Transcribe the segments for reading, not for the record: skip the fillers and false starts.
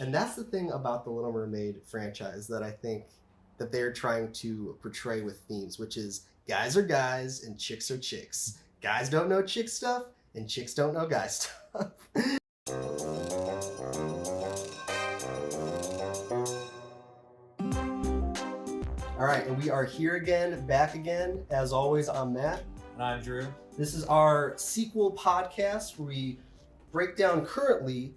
And that's the thing about the Little Mermaid franchise that I think that they're trying to portray with themes, which is guys are guys and chicks are chicks. Guys don't know chick stuff and chicks don't know guy stuff. All right, and we are here again, back again. As always, I'm Matt. And I'm Drew. This is our sequel podcast where we break down currently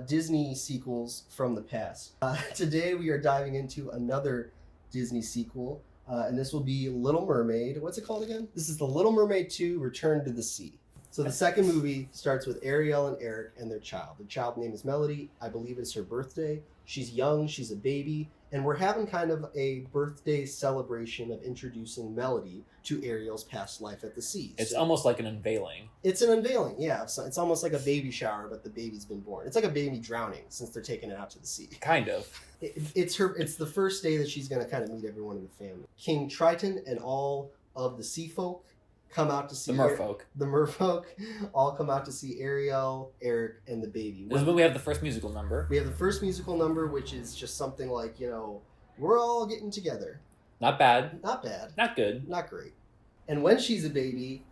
Disney sequels from the past. Today we are diving into another Disney sequel, and this will be Little Mermaid. What's it called again? This is the Little Mermaid 2: Return to the Sea. So the second movie starts with Ariel and Eric and their child. The child name is Melody. I believe it's her birthday. She's young, she's a baby, and we're having kind of a birthday celebration of introducing Melody to Ariel's past life at the sea. It's almost like an unveiling. It's an unveiling, yeah. So it's almost like a baby shower, but the baby's been born. It's like a baby drowning since they're taking it out to the sea. Kind of. It's the first day that she's going to kind of meet everyone in the family. King Triton and all of the sea folk come out to see the merfolk. The merfolk all come out to see Ariel, Eric, and the baby. This is when we have the first musical number. We have the first musical number, which is just something like, we're all getting together. Not bad. Not bad. Not good. Not great. And when she's a baby,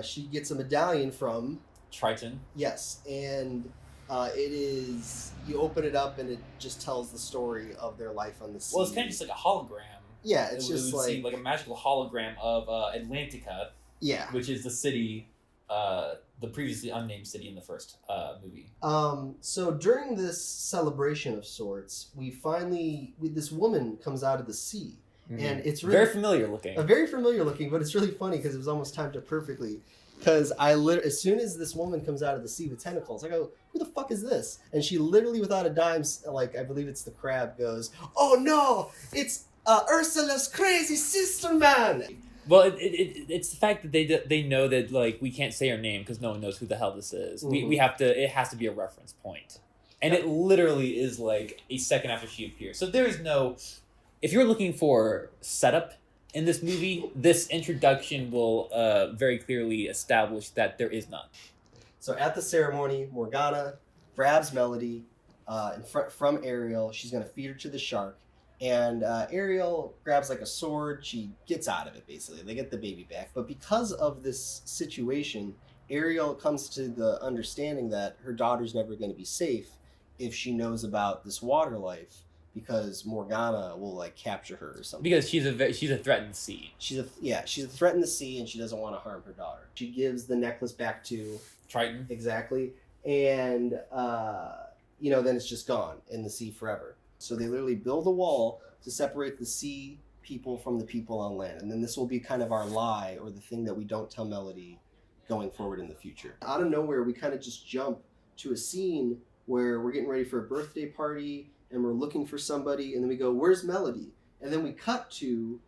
she gets a medallion from Triton. Yes, and it is, you open it up and it just tells the story of their life on the sea. Well, it's kind of just like a hologram. Yeah, it's just like a magical hologram of Atlantica. Yeah. Which is the city, the previously unnamed city in the first movie. So during this celebration of sorts, this woman comes out of the sea. Mm-hmm. And it's really very familiar looking. But it's really funny because it was almost timed it perfectly. Because as soon as this woman comes out of the sea with tentacles, I go, who the fuck is this? And she literally, without a dime, like, I believe it's the crab, goes, oh no, it's Ursula's crazy sister, man. Well, it's the fact that they know that, like, we can't say her name because no one knows who the hell this is. Mm-hmm. It has to be a reference point. And it literally is like a second after she appears. So there is no, if you're looking for setup in this movie, this introduction will very clearly establish that there is none. So at the ceremony, Morgana grabs Melody from Ariel. She's going to feed her to the shark. And Ariel grabs like a sword. She gets out of it, basically. They get the baby back. But because of this situation, Ariel comes to the understanding that her daughter's never going to be safe if she knows about this water life, because Morgana will like capture her or something. Because she's a threat in the sea. She's a threat in the sea, and she doesn't want to harm her daughter. She gives the necklace back to Triton. Exactly. And then it's just gone in the sea forever. So they literally build a wall to separate the sea people from the people on land. And then this will be kind of our lie, or the thing that we don't tell Melody going forward in the future. Out of nowhere, we kind of just jump to a scene where we're getting ready for a birthday party and we're looking for somebody. And then we go, where's Melody? And then we cut to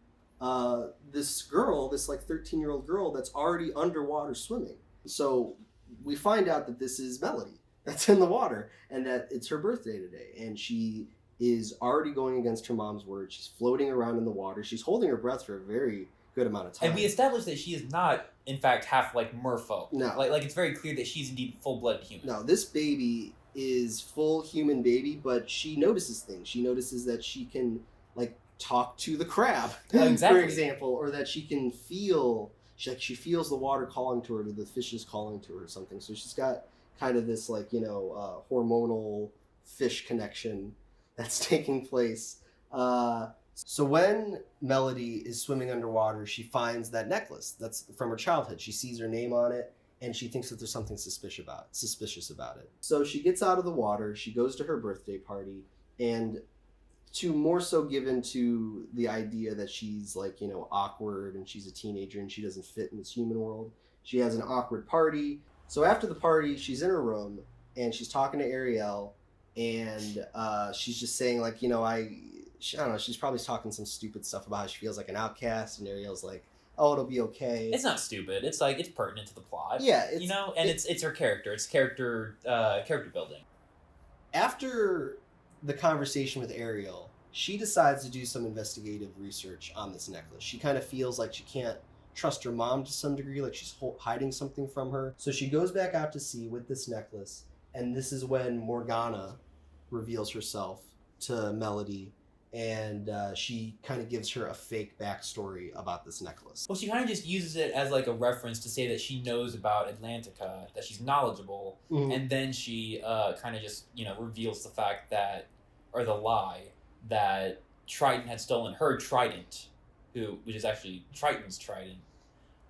this girl, this like 13-year-old girl that's already underwater swimming. So we find out that this is Melody that's in the water and that it's her birthday today. And she is already going against her mom's word. She's floating around in the water. She's holding her breath for a very good amount of time. And we established that she is not, in fact, half like merfolk. No. Like it's very clear that she's indeed full-blooded human. No, this baby is full human baby, but she notices things. She notices that she can, like, talk to the crab, exactly. For example, or that she can feel, she feels the water calling to her, or the fishes calling to her or something. So she's got kind of this, like, hormonal fish connection that's taking place. So when Melody is swimming underwater, she finds that necklace that's from her childhood. She sees her name on it, and she thinks that there's something suspicious about it. So she gets out of the water, she goes to her birthday party, and to more so give into the idea that she's like, awkward, and she's a teenager and she doesn't fit in this human world. She has an awkward party. So after the party, she's in her room and she's talking to Ariel, and she's just saying, like, I don't know, she's probably talking some stupid stuff about how she feels like an outcast, and Ariel's like, oh, it'll be okay. It's not stupid. It's like, it's pertinent to the plot. Yeah. It's her character. It's character building. After the conversation with Ariel, she decides to do some investigative research on this necklace. She kind of feels like she can't trust her mom to some degree, like she's hiding something from her. So she goes back out to sea with this necklace, and this is when Morgana reveals herself to Melody, and she kind of gives her a fake backstory about this necklace. Well, she kind of just uses it as like a reference to say that she knows about Atlantica, that she's knowledgeable, and then she kind of just reveals the fact that, or the lie that Triton had stolen her trident, which is actually Triton's trident,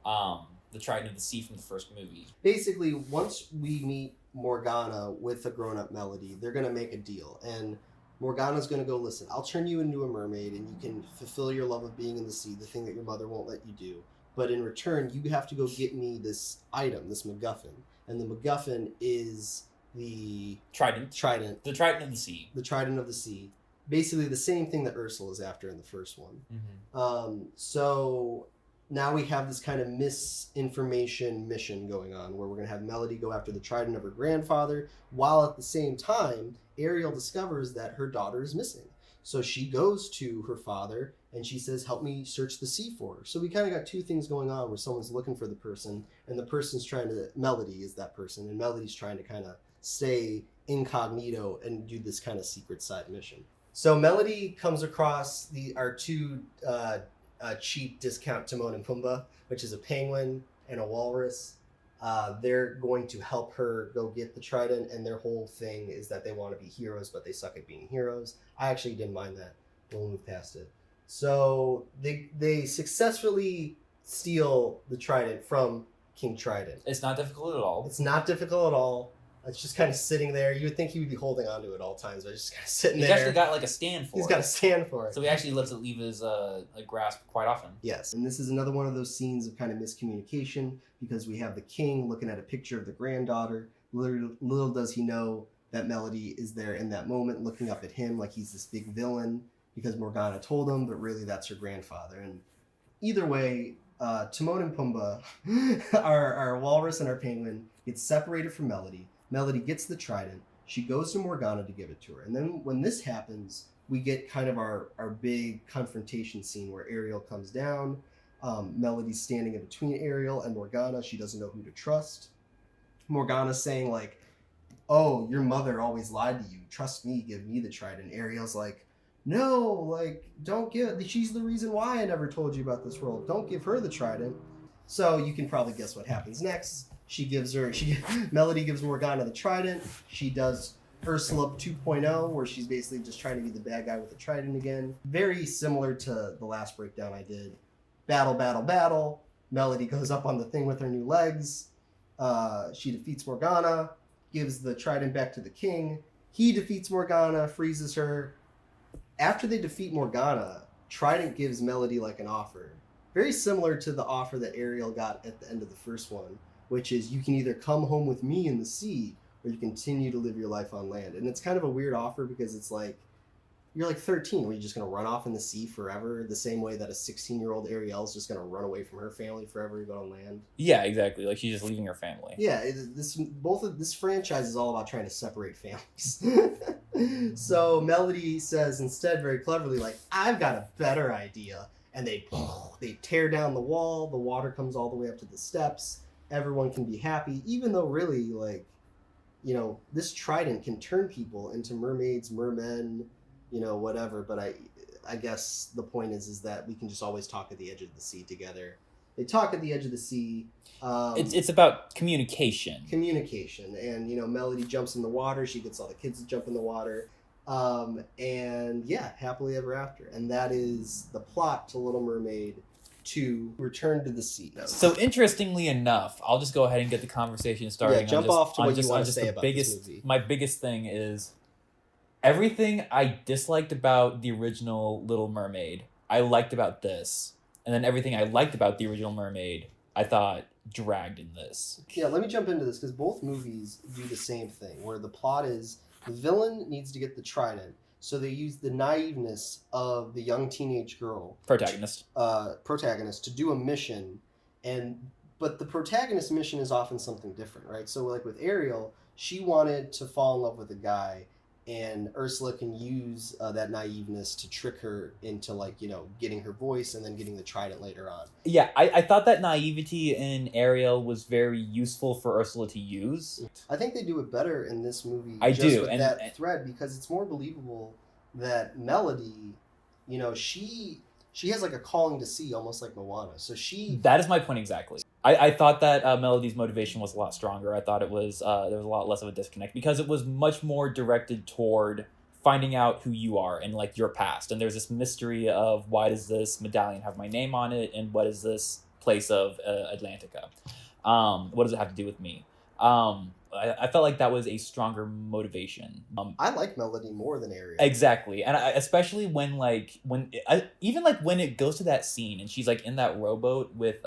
the Trident of the Sea from the first movie. Basically, once we meet Morgana with a grown-up Melody, they're gonna make a deal, and Morgana's going to go, listen, I'll turn you into a mermaid and you can fulfill your love of being in the sea, the thing that your mother won't let you do. But in return, you have to go get me this item, this MacGuffin. And the MacGuffin is the... Trident. The Trident of the Sea. The Trident of the Sea. Basically the same thing that Ursula is after in the first one. So now we have this kind of misinformation mission going on where we're going to have Melody go after the Trident of her grandfather, while at the same time, Ariel discovers that her daughter is missing. So she goes to her father and she says, help me search the sea for her. So we kind of got two things going on where someone's looking for the person and the person's trying to, Melody is that person, and Melody's trying to kind of stay incognito and do this kind of secret side mission. So Melody comes across our two cheap discount Timon and Pumbaa, which is a penguin and a walrus. They're going to help her go get the trident, and their whole thing is that they want to be heroes, but they suck at being heroes. I actually didn't mind that. We'll move past it. So they successfully steal the trident from King Trident. It's not difficult at all. It's not difficult at all. It's just kind of sitting there. You would think he would be holding onto it at all times, but it's just kind of sitting there. He's actually got like a stand for it. He's got a stand for it. So he actually lets it leave his grasp quite often. Yes, and this is another one of those scenes of kind of miscommunication because we have the king looking at a picture of the granddaughter. Little does he know that Melody is there in that moment looking up at him like he's this big villain because Morgana told him, but really that's her grandfather. And either way, Timon and Pumbaa, our walrus and our penguin, get separated from Melody. Melody gets the trident. She goes to Morgana to give it to her. And then when this happens, we get kind of our big confrontation scene where Ariel comes down. Melody's standing in between Ariel and Morgana. She doesn't know who to trust. Morgana's saying like, oh, your mother always lied to you. Trust me, give me the trident. Ariel's like, no, like, don't give, she's the reason why I never told you about this world. Don't give her the trident. So you can probably guess what happens next. Melody gives Morgana the trident. She does Ursula 2.0, where she's basically just trying to be the bad guy with the trident again. Very similar to the last breakdown I did. Battle, battle, battle. Melody goes up on the thing with her new legs. She defeats Morgana, gives the trident back to the king. He defeats Morgana, freezes her. After they defeat Morgana, Trident gives Melody like an offer. Very similar to the offer that Ariel got at the end of the first one, which is you can either come home with me in the sea or you continue to live your life on land. And it's kind of a weird offer because it's like, you're like 13. Were you just going to run off in the sea forever? The same way that a 16-year-old Ariel's just going to run away from her family forever and go on land? Yeah, exactly. Like she's just leaving her family. Yeah, this franchise is all about trying to separate families. So Melody says instead very cleverly, like, I've got a better idea. And they tear down the wall. The water comes all the way up to the steps. Everyone can be happy, even though really, like, you know, this trident can turn people into mermaids, mermen, you know, whatever. But I guess the point is that we can just always talk at the edge of the sea together. They talk at the edge of the sea. It's about communication. Communication. And, you know, Melody jumps in the water. She gets all the kids to jump in the water. And yeah, happily ever after. And that is the plot to Little Mermaid 2, Return to the Sea. So interestingly enough, I'll just go ahead and get the conversation started. Yeah, jump off to what you want to say about this movie. My biggest thing is everything I disliked about the original Little Mermaid, I liked about this. And then everything I liked about the original Mermaid, I thought dragged in this. Yeah, let me jump into this because both movies do the same thing, where the plot is the villain needs to get the trident. So they use the naiveness of the young teenage girl, protagonist, to do a mission, but the protagonist's mission is often something different, right? So like with Ariel, she wanted to fall in love with a guy, and Ursula can use that naiveness to trick her into, like, getting her voice and then getting the trident later on. Yeah, I thought that naivety in Ariel was very useful for Ursula to use. I think they do it better in this movie. With that thread, because it's more believable that Melody, she has like a calling to sea, almost like Moana. So that is my point exactly. I thought that Melody's motivation was a lot stronger. I thought it was there was a lot less of a disconnect because it was much more directed toward finding out who you are and like your past. And there's this mystery of why does this medallion have my name on it, and what is this place of Atlantica? What does it have to do with me? I felt like that was a stronger motivation. I like Melody more than Ariel. Exactly, and especially when it goes to that scene and she's like in that rowboat with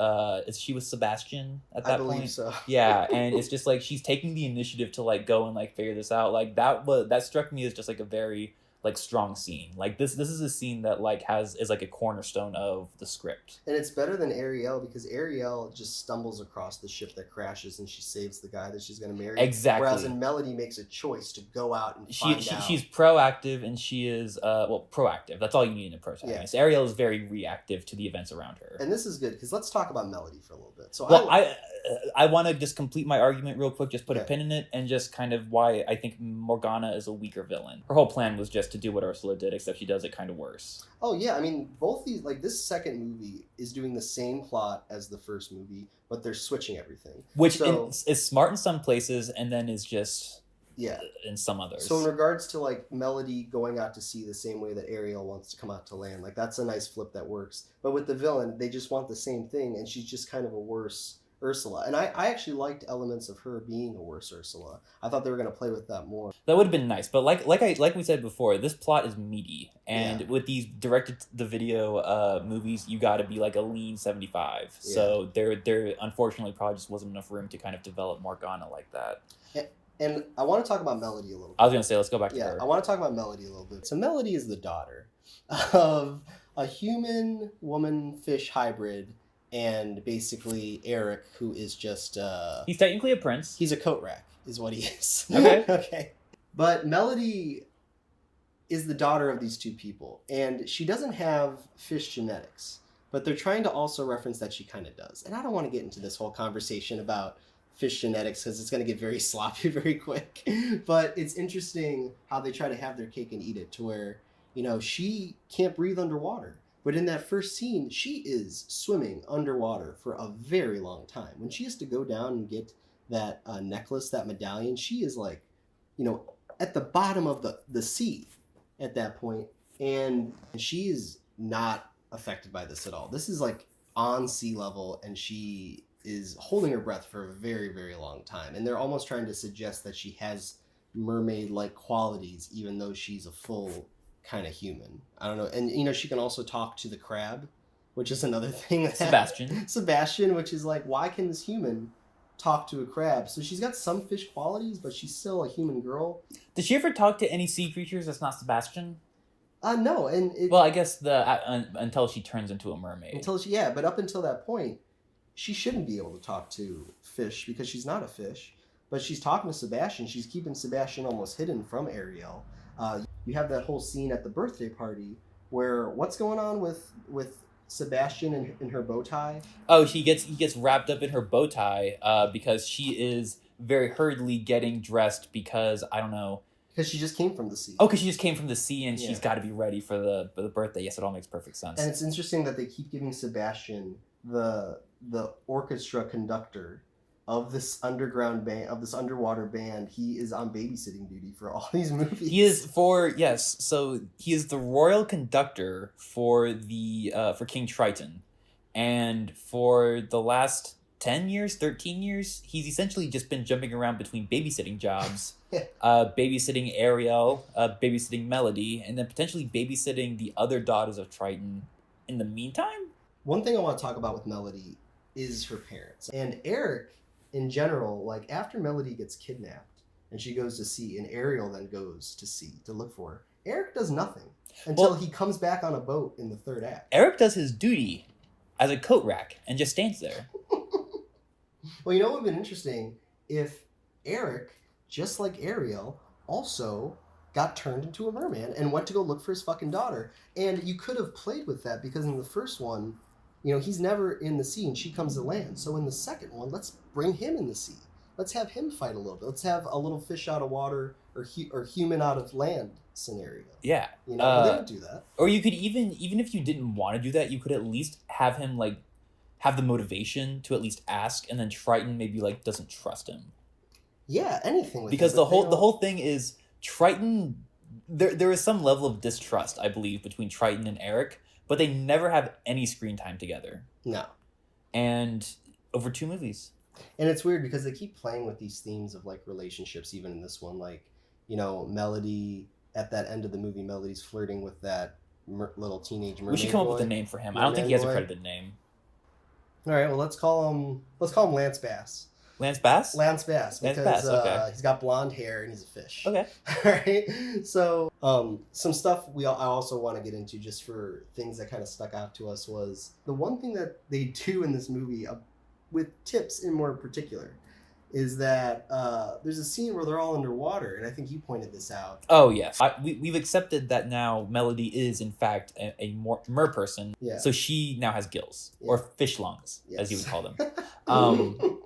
is she with Sebastian at that point? I believe so. Yeah, and it's just like she's taking the initiative to like go and like figure this out. Like that struck me as just like a very like strong scene. Like this is a scene that like is like a cornerstone of the script. And it's better than Ariel because Ariel just stumbles across the ship that crashes and she saves the guy that she's going to marry. Exactly. Whereas in Melody makes a choice to go out and find out. She's proactive, and she is proactive. That's all you need in a protagonist. Yeah. Ariel is very reactive to the events around her. And this is good because let's talk about Melody for a little bit. So I want to just complete my argument real quick, just put a pin in it, and just kind of why I think Morgana is a weaker villain. Her whole plan was just to do what Ursula did, except she does it kind of worse. Oh yeah, I mean, both these, like, this second movie is doing the same plot as the first movie, but they're switching everything. Which is smart in some places, and then is just in some others. So in regards to like Melody going out to sea the same way that Ariel wants to come out to land, like that's a nice flip that works. But with the villain, they just want the same thing, and she's just kind of a worse Ursula. And I actually liked elements of her being a worse Ursula. I thought they were going to play with that more. That would have been nice. But like we said before, this plot is meaty. And with these direct-to-the-video movies, you got to be like a lean 75. Yeah. So there unfortunately probably just wasn't enough room to kind of develop Morgana like that. And I want to talk about Melody a little bit. I was going to say, let's go back to her. I want to talk about Melody a little bit. So Melody is the daughter of a human-woman-fish hybrid, and basically Eric, who is just... he's technically a prince. He's a coat rack, is what he is. Okay. Okay. But Melody is the daughter of these two people, and she doesn't have fish genetics, but they're trying to also reference that she kind of does. And I don't want to get into this whole conversation about fish genetics because it's going to get very sloppy very quick. But it's interesting how they try to have their cake and eat it, to where, she can't breathe underwater. But in that first scene, she is swimming underwater for a very long time. When she has to go down and get that necklace, that medallion, she is like, at the bottom of the sea at that point. And she is not affected by this at all. This is like on sea level, and she is holding her breath for a very, very long time. And they're almost trying to suggest that she has mermaid-like qualities, even though she's a full kind of human. I don't know. And she can also talk to the crab, which is another thing. Sebastian, which is like, why can this human talk to a crab? So she's got some fish qualities, but she's still a human girl. Did she ever talk to any sea creatures that's not Sebastian? No. I guess until she turns into a mermaid. But up until that point, she shouldn't be able to talk to fish because she's not a fish. But she's talking to Sebastian. She's keeping Sebastian almost hidden from Ariel. You have that whole scene at the birthday party where what's going on with Sebastian and her bow tie? Oh, he gets wrapped up in her bow tie because she is very hurriedly getting dressed because, I don't know. Because she just came from the sea. Oh, because she just came from the sea and she's got to be ready for the birthday. Yes, it all makes perfect sense. And it's interesting that they keep giving Sebastian the orchestra conductor of this underground band, of this underwater band. He is on babysitting duty for all these movies. He is so he is the royal conductor for King Triton, and for the last 10 years, 13 years, he's essentially just been jumping around between babysitting jobs, babysitting Ariel, babysitting Melody, and then potentially babysitting the other daughters of Triton in the meantime. One thing I want to talk about with Melody is her parents. And Eric, in general, like after Melody gets kidnapped and she goes to sea, and Ariel then goes to sea to look for her, Eric does nothing until he comes back on a boat in the third act. Eric does his duty as a coat rack and just stands there. Well, what would have been interesting if Eric, just like Ariel, also got turned into a merman and went to go look for his fucking daughter. And you could have played with that because in the first one, he's never in the sea and she comes to land. So in the second one, let's bring him in the sea. Let's have him fight a little bit. Let's have a little fish out of water or human out of land scenario. Yeah. But they don't do that. Or you could even if you didn't want to do that, you could at least have him have the motivation to at least ask, and then Triton maybe doesn't trust him. Yeah, anything. Because the whole thing is Triton. There is some level of distrust, I believe, between Triton and Eric, but they never have any screen time together. No. And over 2 movies. And it's weird because they keep playing with these themes of relationships, even in this one. Melody at that end of the movie, Melody's flirting with that little teenage mermaid. We should come boy. up with a name for him. I don't think he has a credited name. All right, well let's call him Lance Bass. Lance Bass? Lance Bass, because okay. He's got blonde hair and he's a fish. Okay. All right. So some stuff I also want to get into just for things that kind of stuck out to us was the one thing that they do in this movie with tips in more particular is that there's a scene where they're all underwater, and I think you pointed this out. Oh, yes. We've accepted that now Melody is, in fact, a mer person. Yeah. So she now has gills, or fish lungs, as you would call them.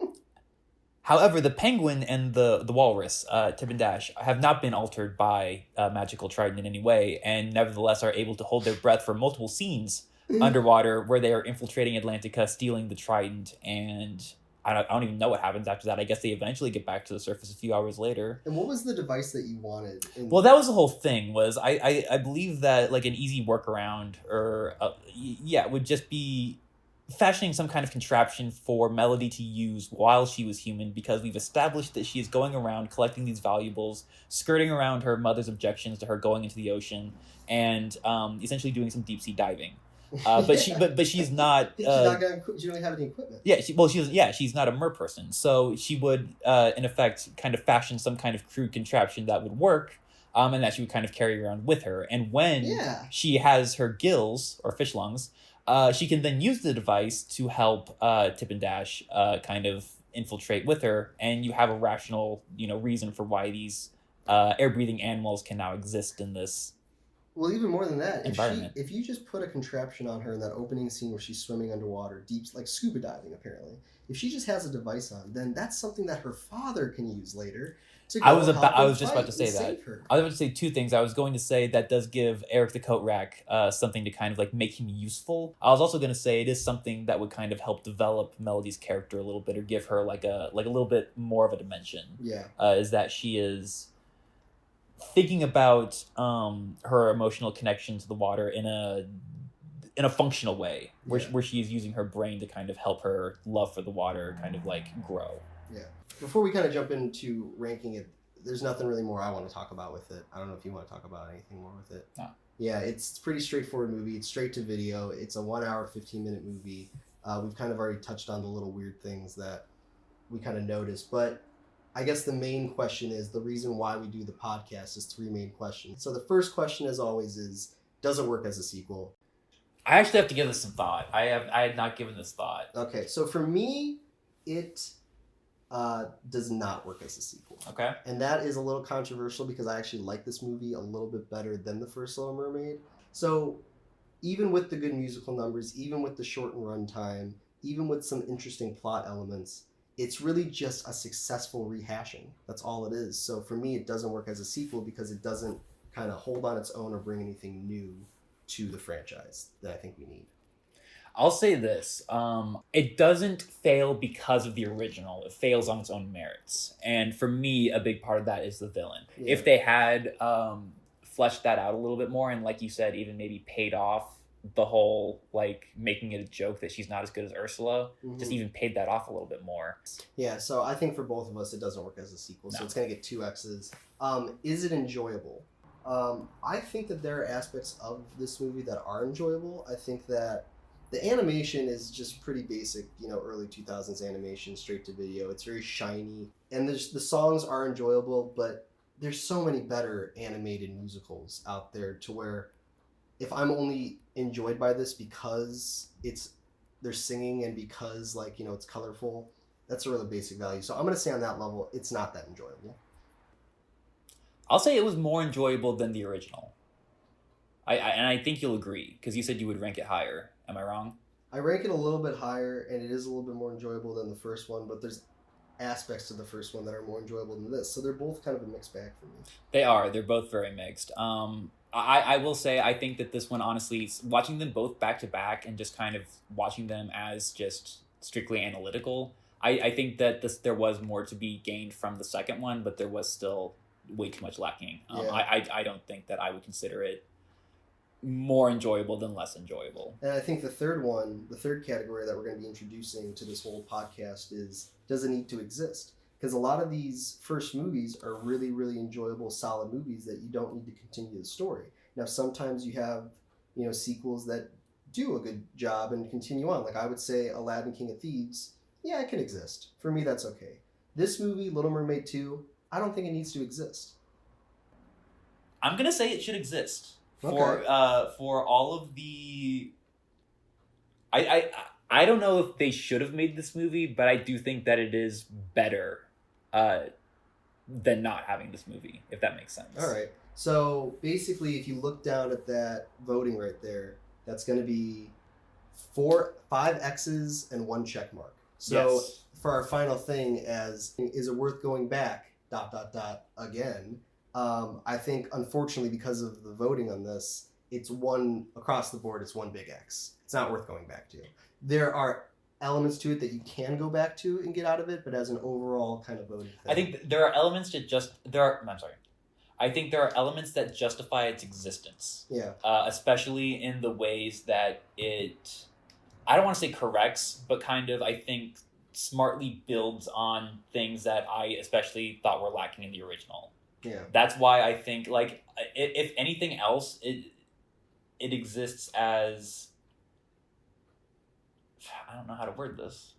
However, the penguin and the walrus, Tip and Dash, have not been altered by magical Triton in any way, and nevertheless are able to hold their breath for multiple scenes underwater where they are infiltrating Atlantica, stealing the Trident, and I don't even know what happens after that. I guess they eventually get back to the surface a few hours later. And what was the device that you wanted? Well, that was the whole thing. Was I believe that an easy workaround would just be fashioning some kind of contraption for Melody to use while she was human, because we've established that she is going around collecting these valuables, skirting around her mother's objections to her going into the ocean, and essentially doing some deep sea diving. But she's not. She don't have any equipment. Yeah, she's not a mer person, so she would in effect kind of fashion some kind of crude contraption that would work, and that she would kind of carry around with her. And when she has her gills or fish lungs, she can then use the device to help Tip and Dash kind of infiltrate with her, and you have a rational reason for why these air breathing animals can now exist in this. Well, even more than that, environment. If you just put a contraption on her in that opening scene where she's swimming underwater, deep, like scuba diving apparently, if she just has a device on, then that's something that her father can use later. I was just about to say that. I was about to say two things. I was going to say that does give Eric the Coat Rack something to kind of make him useful. I was also going to say it is something that would kind of help develop Melody's character a little bit, or give her like a little bit more of a dimension. Yeah. Is that she is thinking about her emotional connection to the water in a functional way, where she is using her brain to kind of help her love for the water kind of grow. Yeah. Before we kind of jump into ranking it, there's nothing really more I want to talk about with it. I don't know if you want to talk about anything more with it. No. Yeah, it's a pretty straightforward movie. It's straight to video. It's a 1 hour, 15-minute movie. We've kind of already touched on the little weird things that we kind of noticed, but I guess the main question is, the reason why we do the podcast is 3 main questions. So the first question, as always, is, does it work as a sequel? I actually have to give this some thought. I had not given this thought. Okay, so for me, it does not work as a sequel. Okay. And that is a little controversial because I actually like this movie a little bit better than the first Little Mermaid. So even with the good musical numbers, even with the shortened runtime, even with some interesting plot elements, it's really just a successful rehashing. That's all it is. So for me, it doesn't work as a sequel because it doesn't kind of hold on its own or bring anything new to the franchise that I think we need. I'll say this. It doesn't fail because of the original. It fails on its own merits. And for me, a big part of that is the villain. Yeah. If they had fleshed that out a little bit more, and like you said, even maybe paid off the whole making it a joke that she's not as good as Ursula, just even paid that off a little bit more. Yeah, so I think for both of us it doesn't work as a sequel. No. So it's going to get 2 X's. Is it enjoyable? I think that there are aspects of this movie that are enjoyable. I think that the animation is just pretty basic, early 2000s animation, straight to video. It's very shiny, and the songs are enjoyable, but there's so many better animated musicals out there to where if I'm only enjoyed by this because they're singing and because it's colorful, that's a really basic value. So I'm going to say on that level, it's not that enjoyable. I'll say it was more enjoyable than the original. And I think you'll agree, because you said you would rank it higher. Am I wrong? I rank it a little bit higher, and it is a little bit more enjoyable than the first one, but there's aspects to the first one that are more enjoyable than this. So they're both kind of a mixed bag for me. They are. They're both very mixed. I will say I think that this one, honestly, watching them both back to back and just kind of watching them as just strictly analytical, I think that there was more to be gained from the second one, but there was still way too much lacking. I don't think that I would consider it more enjoyable than less enjoyable. And I think the third category that we're going to be introducing to this whole podcast is, does it need to exist? Because a lot of these first movies are really, really enjoyable, solid movies that you don't need to continue the story. Now, sometimes you have, sequels that do a good job and continue on. Like I would say Aladdin, King of Thieves, yeah, it can exist. For me, that's okay. This movie, Little Mermaid 2, I don't think it needs to exist. I'm going to say it should exist. Okay. For all of the... I don't know if they should have made this movie, but I do think that it is better than not having this movie, if that makes sense. All right. So basically, if you look down at that voting right there, that's going to be 5 X's and 1 check mark. So yes. For our final thing, is it worth going back? ... again. I think, unfortunately, because of the voting on this, it's one across the board. It's 1 big X. It's not worth going back to. There are elements to it that you can go back to and get out of it, but as an overall kind of voting thing. I think there are elements I think there are elements that justify its existence. Yeah. Especially in the ways that it, I don't want to say corrects, but kind of, I think, smartly builds on things that I especially thought were lacking in the original. Yeah. That's why I think, like, if anything else, it exists as, I don't know how to word this.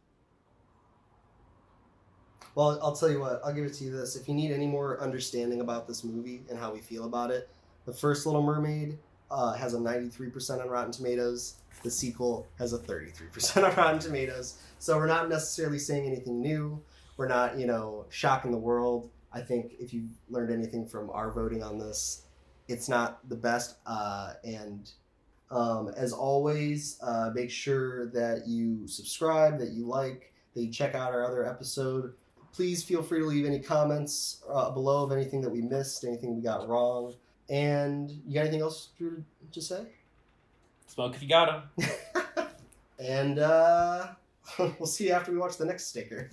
Well, I'll tell you what. I'll give it to you this. If you need any more understanding about this movie and how we feel about it, the first Little Mermaid has a 93% on Rotten Tomatoes. The sequel has a 33% on Rotten Tomatoes. So we're not necessarily saying anything new. We're not, shocking the world. I think if you've learned anything from our voting on this, it's not the best. And as always, make sure that you subscribe, that you like, that you check out our other episode. Please feel free to leave any comments below of anything that we missed, anything we got wrong. And you got anything else, Drew, to say? Smoke if you got them. And we'll see you after we watch the next sticker.